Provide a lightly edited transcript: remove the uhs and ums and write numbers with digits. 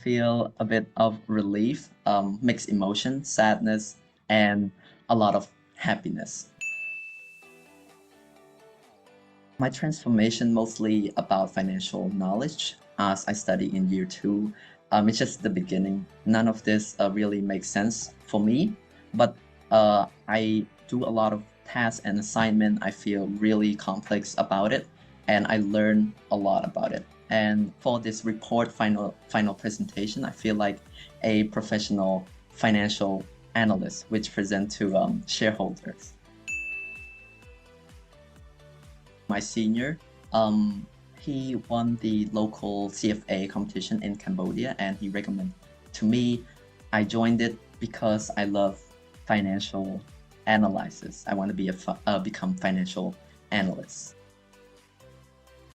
feel a bit of relief, mixed emotion, sadness, and a lot of happiness. My transformation mostly about financial knowledge as I study in year two. It's just the beginning. None of this really makes sense for me, but I do a lot of tasks and assignment. I feel really complex about it, and I learn a lot about it. And for this report final presentation, I feel like a professional financial analyst, which present to shareholders. My senior, he won the local CFA competition in Cambodia, and he recommended to me. I joined it because I love financial analysis. I want to be become financial analyst.